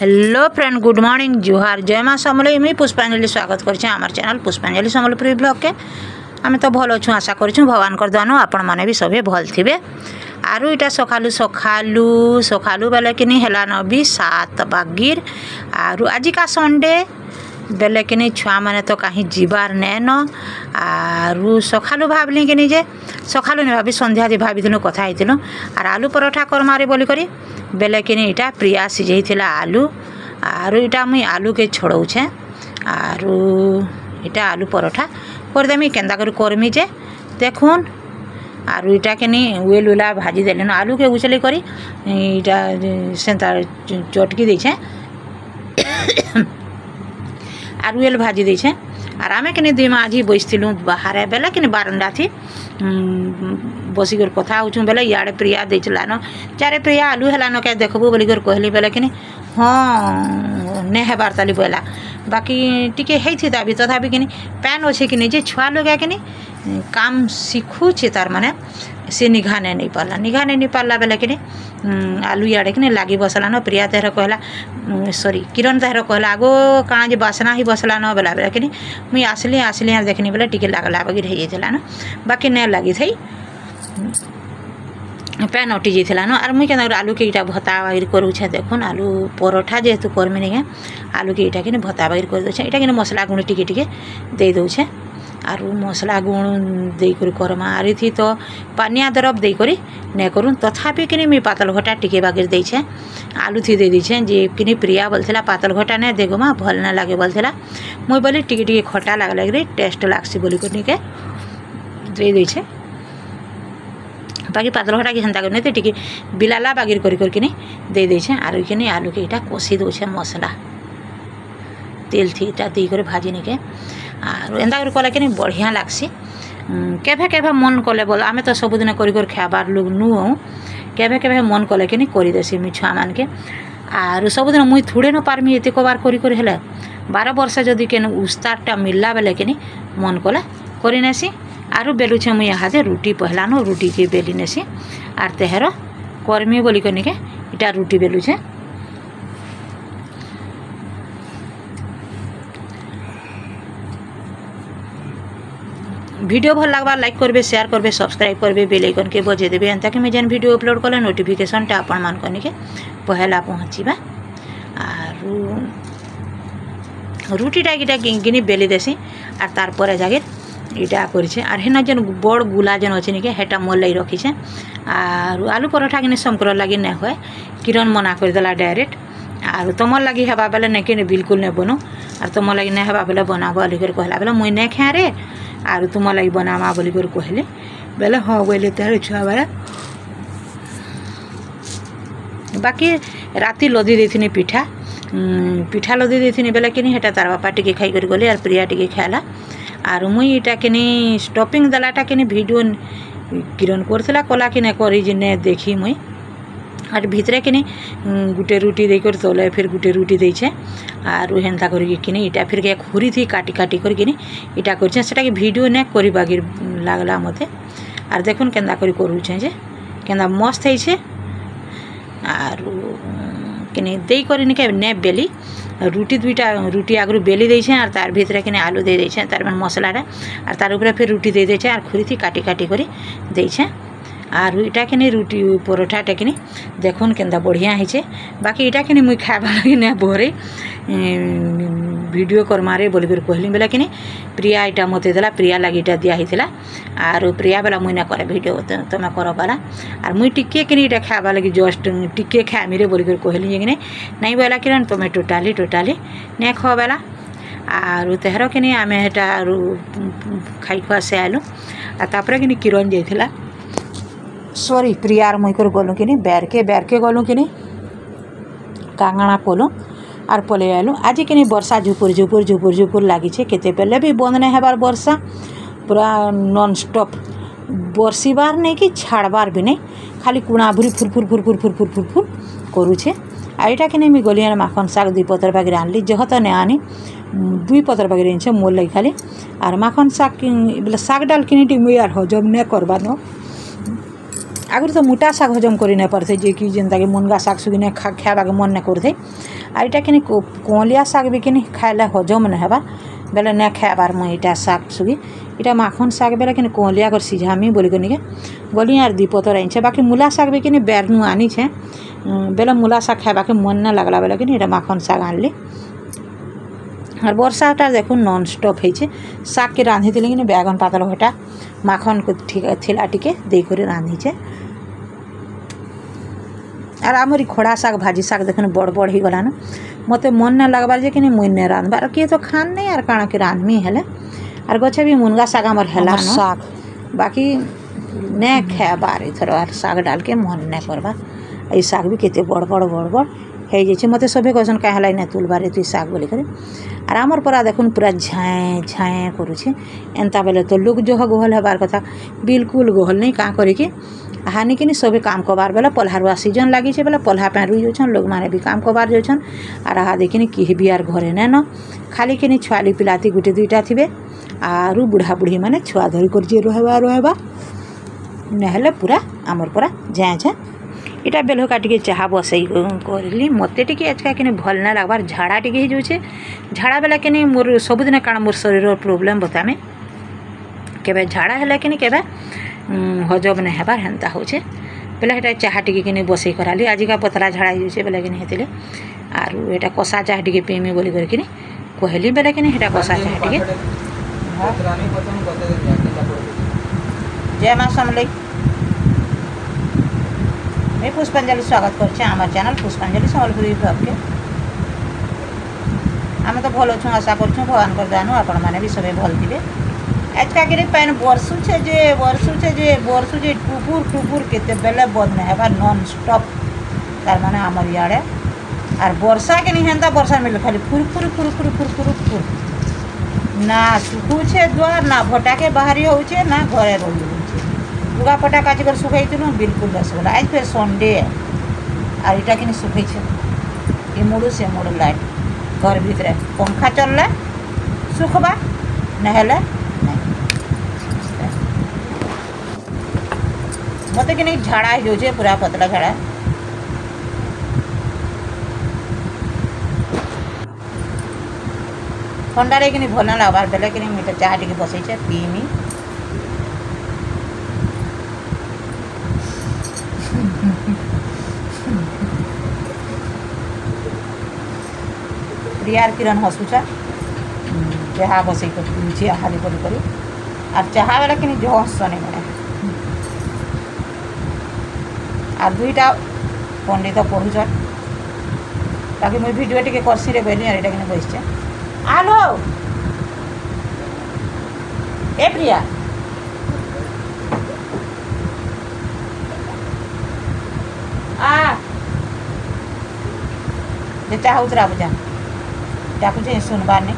Hello friend good morning जुहार जय माँ समलेई मुई पुष्पांजलि स्वागत करछे आमार चैनल पुष्पांजलि समलपुरी ब्लॉग के आम तो भल अच्छु आशा करछुं भगवान कर दानो आपण माने भी सभे भल थिबे। आरु इटा सखालु सखालु सखालु बेले किनी हेला न भी 7 बागिर आरु आज का संडे बेले किनी छुआ माने तो कहीं जीवार नैन आरु सखालु भावली कि जे सखालु नहीं भाभी संध्या दे भाभी कथा होइतिलु आर आलू परोठा करमारे बोली करी बेले किनी इटा प्रिया सिझेइथिला आलू आरु इटा मुई आलू के छोड़ौछे आरु इटा आलू परोठा कर देमी केंदा कर करमी जे देखुन आरु इटा किनी उएल उला भाजी देले न आलू के उचले करी इटा सेंता चटकी देछे आरु एल भाजी देछे आर आमे किनी दुई माझी बसथिलु बाहर बेले किनी बारंडा थी बसी कर कथा होचुं बेले याडे प्रिया देचला न चारे प्रिया आलू हेला न के देखबो बोली कर कहली बेले किनी हाँ ने हेबार ताली बोला बाकी टिके हेथि दाबी तथापि किनी पैन अच्छे कि जे छुआ लोग किनी काम शिखुचे तार माने से निघाने नहीं पारला बेले किनी आलू याडे किनी लागी बसला न प्रिया तेहर कहला सॉरी किरण तेहर कहला आगो काଣା जे बासना ही बसला न बेला बेले किनी मुई आसली देखनी बेले टिके लागला बगिर हे जेला न बाकी ने लागी थई पैन अटी जाइला न आर मुई केना आलू के इटा भत्ता बागिर करूछे देखुन आलू परोठा जेहेतु करमी नहीं आलू के इटा कि भत्ता बागिर कर दे इटा कि मसला गुण टिके टिके दे दौछे आरु मसला गुण देकर करमा आरी थी तो पानिया दरब देकर ने करूँ तथापि कि मुई पातल घटा टिके बागिर देछे आलू थी दे दीछे जे कि प्रिया बोलथिला पातल घटा ने देगो माँ भल ना लगे बोलथिला मुई बोली टिके टिके खटा लागले टेस्ट लागसी बोली कर के दे देछे बाकी पातल घटा की हेन्ता करने टिके बिलाला बागिर करके दे देछे आरु कि आलू के इटा कषि दौछे मसला तेल थी इटा देकर भाजी निके आर एंता कर कले कि बढ़िया लागसी केभे केभे मन कले बोल आमे तो सबुदिन कर खाबार लोग नु केभे केभे मन कले कि करदेसी मुई छुआ मान के आर सबुदिन मुई थोड़े न पारमी एत बार कर हेले 12 वर्ष जदि के उस्तारटा मिलला बेले कि मन कले करनेसी आरु बेलुछे मुई हाथे रुटी पहला न रुटी के बेली नेसी आर तेहर कर्मी बोली के इटा रुटी बेलुछे वीडियो भल लगवा लाइक करबे शेयर करबे सब्सक्राइब करबे बेल आइकन के बजे देबे एंता कि मैं जेन वीडियो अपलोड कले नोटिफिकेशनटा आपण मान के पहला पहुँचीबा आरु रुटीटा इटा गिनी बेली देसी आर तार पर जागे इटा करिछे आर हेना जेन बड़ गुला जेन अछि निके हेटा मोल लाई रखिछे आर आलू परोठा किने समकर लागि नै होय किरण मना कर देला डायरेक्ट आर तुमर लगी हेबा बेले नहीं कि बिल्कुल नहीं बनो आर तुम लगी नहीं हेबा बेले बनाब बोली कर कहला बेले मुई नहीं खाए रे आर तुम लगी बनामा बोली कर कहले बेले हाँ बोले तेरे छुआ बेले बाकी राति लदी देथिनी पिठा लदी देथिनी बेले कि हेटा तार बापा टिके खाई कर गले आर प्रिया टिके खाला आर मुई इटा कि स्टॉपिंग देलाटा कि वीडियो किरण करथिला कला कि नहीं करी जे देखी मुई आर भितरे कि गुटे रुटी देकर तले फिर गुटे रुटी देछे आर हेन्ता करके इटा फिर के खुरी थी काटी काटी करके इटा करछे सेटा कि वीडियो ने करी बागिर लागला मते आर देखुन केंदा करी करूछे जे केंदा मस्त है आर कि दे करी के ने बेली रुटी दुईटा रुटी आगु बेली देछे आर तार भितरे कि आलू दे देछे तार मन मसलाटा आर तार ऊपर फिर रुटी दे देछे आर खुरी थी काटी काटी करी देछे आर इटा कि रुटी परोठाटा कि देखुन केंदा बढ़िया है बाकी इटा कि मुई खाइबा लगी ना भरे वीडियो करमारे बोली कर कहली बेला कि प्रिया इटा मते देला प्रिया लगी इटा दिया हितला आर प्रिया बेला मुई ना करे वीडियो तुम कर बाला आर मुई टिके कि इटा खाइबा लगी जस्ट टिके खाइमी रे बोली कर कहली जे नहीं बोला कि तुम टोटाली नहीं खा बेला आर तेहर कि आम हेटा खाई खुआ से आलु आर कि किरण जाइला सॉरी प्रियार मुई कर गलु कि बैरके गलु कि कांगणा पोलु आर पले आलु आज कि वर्षा झुपुर झुपुर झुपुर झुपुर लगी केते बेले भी बंद नहीं हेबार वर्षा पूरा नॉन स्टॉप बरसीबार नहीं कि छाड़बार भी नहीं खाली कुणा भूरी फुरफुर फुरफुर फुरफुर फुरफुर करुछे आईटा कि मुई गली माखन शाग 2 पतर बागिर आनली जह तो नहीं आनी 2 पतर बागिर आनछे मोर लगी खाली आर माखन शाग बोले शाग डाल कि मुई आर हजम नहीं करबा न आगुरी तो मोटा शाग हजम करि नहीं पारथे जे कि जेनता के मुनगा शाग सुगी ने खावा के मन नहीं करथे आ इटा कि कोलिया शाग भी कि खाइले हजम नहीं हेबा बेले नहीं खाबार मुई इटा शाग सुगी इटा माखन शाग बेले कि कोलिया कर सिझामी बोली के गली यार दीपतर आइछे बाकी मूला शाग भी कि बेरनु आनी छे बेले मूला शाग खावा के मन नहीं लगला बेले कि माखन शाग आनली और वर्षाटा देखो नॉन स्टॉप है शाग के रांधी थी कि बैगन पातल घटा माखन को ठीक थिला टिके देकर रांधीचे और आमरी खड़ा शाग भाजी शाग देख बड़ बड़ ही गलान मत मन ना लगबार जे कि मुई नहीं रांधबार किए तो खान नहीं यार काଣା के रांधमी हेले और गछे भी मुनगा शाग आमर हेला शाग बाकी नहीं खाबार इथर और शाग डाल के मन नहीं करबा ये शाग भी केते बड़ बड़ है जे मत सभी कहसन कहीं नहीं तुलबार तु शाग बोली कर और आमर परा देखुन पूरा झाए झाए करुचे एंता बेले तो लोग जो गोहल हबार कथा बिल्कुल गोहल नहीं क्या करी हानि कि सभी काम कबार बेले पल्हारुआ सीजन लगी बेले पल्हा पे रुई जाऊन लोग मैंने भी काम कबार जाऊन और हाँ देखिए किए भी आर घरे नहीं न खाली कि छुआली पिलाती गोटे दुईटा थे आरु बुढ़ा बुढ़ी मैंने छुआ धरी कर रहबा नहले पूरा आमर पूरा झाए झाए इटा बेल काटिके चाह बसई करली मत टी आजका कि भल ना लगबार झाड़ा टी हो झाड़ा बेला कि मोर सबुदिन काण मोर शरीर प्रोब्लेम बतामे केबे झाड़ा है कि केबे हजम नहीं हेबार हेन्ता हो बेले हेटा चाह टी कि बसई कराली आजिका पतला झाड़ा हो बेले कि हेतिले आरु एटा कषा चाह टी पीमी बोली करके कहली बेले कि हेटा कषा चाह टी जय माँ समलई मैं पुष्पांजलि स्वागत करछे आमार चैनल पुष्पांजलि सम्बलपुरी ब्लॉग के आम तो भल अच्छु आशा करछुँ भगवान कर जानू आपण मैंने भी सबे भल थे आजका कि पैन बरसुचे जे टुपुर टुपुर केते बेले बंद नहीं हेबा नॉन स्टॉप तार माने आमर इयाड़े और वर्षा के नहीं हेन्ता वर्षा मिले खाली फुर फुर फुर फुर फुर फुर फुर ना सुखुचे द्वार ना भटाके बाहरी होचे ना घरे रही लुगापटा काची कर सुखाई बिल्कुल रसगुल्ला आज फिर संडे और इटा कि सुखी ये मुड़ू से मुड़ लाइट घर भितर पंखा चलले सुखबा नहले मत कि झाड़ा हो पूरा पतला झाड़ा ठंडा कि भल ना लगबार बेले कि मुझे चाह टी बसई पीमी प्रियार किरण हसुचा चाह बसई कर हाली कर और चाह बेला कि जो हसने मैंने और दुईटा पंडित पढ़ुचन बाकी मुझे भिडियो टी करसी रे कहली यहाँ कि बसचे आलो ए प्रिया आ जे चाह उतरा बुझा डाकुचे सुनबार नहीं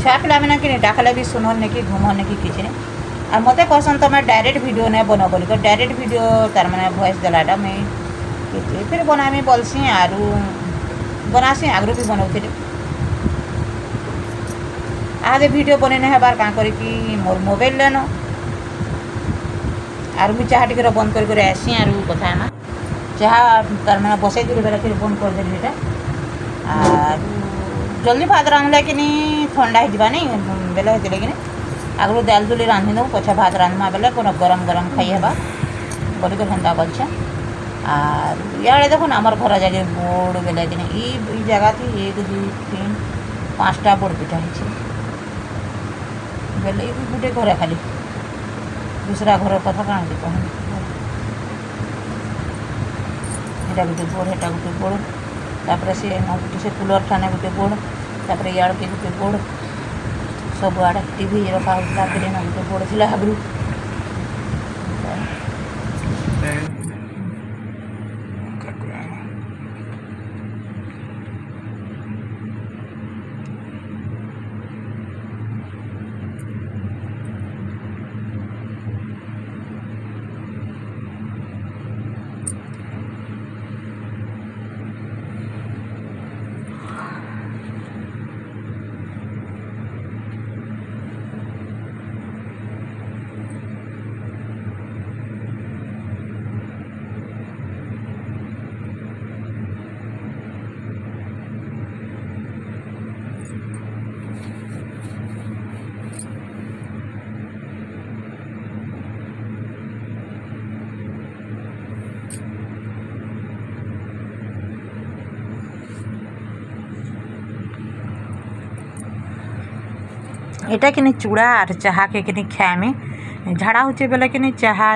छुआ पिला मैंने कि डाकले भी सुनल नहीं कि घूमल नहीं कि किसी नहीं और मत कहसन तुम डायरेक्ट वीडियो नहीं बना बोल कर डायरेक्ट वीडियो तार मैंने वॉइस देलाटा मुझे फिर बनामी बोलसी आरु बनासी आगरू भी बनाऊे आधे वीडियो बने नहीं हेबार क्या करी मोर मोबाइल लेन आर मुझे चाह टी बंद कर आसी आर कथा ना चाह तार मैंने बसई दूर बेला फिर बंद कर देली आर जल्दी भात रांधले कि ठंडा हो बेले होते कि आगु दाल दुली रांधि दो पछा भात रांधमा बेले पूरा गरम गरम खाई हेबा बोलिक हेन्ता करछे आर इे देखो आमर घर जागे बोर्ड बेले कि जगह थी 1 2 3 5टा बोर्ड पिटा है बेले गोटे घर खाली दूसरा घर कथा कहाँ कह गोटे बोर्ड हेटा गोटे बोर्ड तापर से कूलर ठाने गोटे बोर्ड तापर इड़ के गोटे बोर्ड सब आड़े टीवी रखा होता गोटे बोर्ड थी आगु এটা কিনি চূড়া আর চাহা के किनी खाएमी झाड़ा होचे बेले किनी चाहा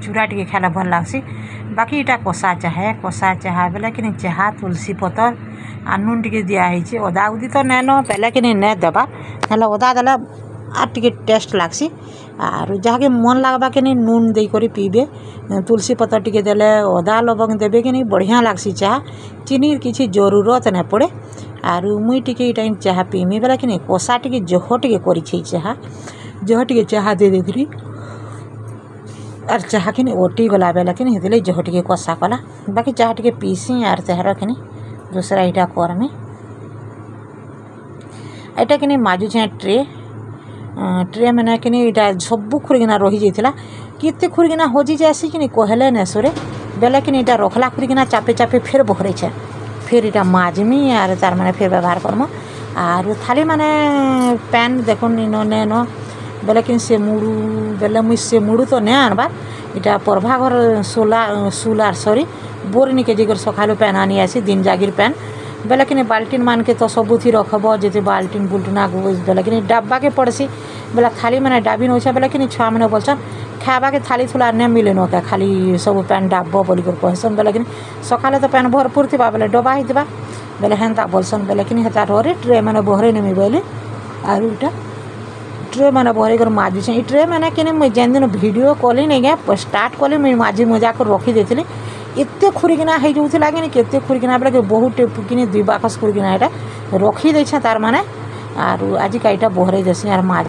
चूड़ा टी खाला भल लागसी बाकी इटा कषा चाहा बेले किनी चाहा तुलसी पतर आ नून टी दिया है अदा उदी तो नैन पहले किनी नै देबा हेला अदा देला आ टी टेस्ट लागसी आर जहाँके मन लगवा कि नून दे करी पीबे तुलसी पतर टी देले अदा लवंग देबे कि बढ़िया लागसी चाह चीनी किसी जरूरत नहीं पड़े आर मुई टी चाह पीमी बेला कि कषा टी जह टी कर जह टी चाह दे देती आर चाह कि ओटी गला बेला कि जह टी कषा कला बाकी चाह टी पीसी आर चाहर कि दूसरा यहाँ करमी यहाँ कि माजुचे ट्रे मैंने कि सब खुरीकिना रही जाता कितने खुरीकिना हजि जासी कि कहले नेसुरे बेले कि रखला खुरीकिना चापे चापे फिर बहरे फिर इटा माजमी आर तार मैंने फिर व्यवहार करम आर थाली मैंने पैन देखुन इन नेन बेले कि से मुड़ू बेले मुई से मुड़ू तो नहीं आनबार इटा परभा घर सोलार सॉरी बोर के जिगर सकालू पैन आनी आसी दिन जागिर पैन बेले कि बाल्टीन मान के तो सबुथी रखब जे बाल्टीन बुल्टना बेले कि डाब्बा के पड़सी बेला थाली मैंने डाबी नौछे बेले कि छुआ मैंने बोलछन खावा के थाली थुला नहीं मिले न क्या खाली सब पैन डाब बोल कहसन बेले कि सकाले तो पैन भरपूर थी बेले डबा होता बेले हेन्ता बोलसन बेले कि रे ट्रे मैंने बहरे नेमी बोले आर इटा ट्रे मैंने बहरे कर माजुचे ट्रे मैंने कि मुझे जेन दिन वीडियो कली नहीं गए स्टार्ट कली मुझे माजी मजा कर रखी देती एते खुरीकिना हो जाऊला कि केते खुरीकिना बेले बहुत कि 2 बाकस खुरीकिना यहाँ रखी दे तार माने आर आज का यहाँ बहरे देसी आर माज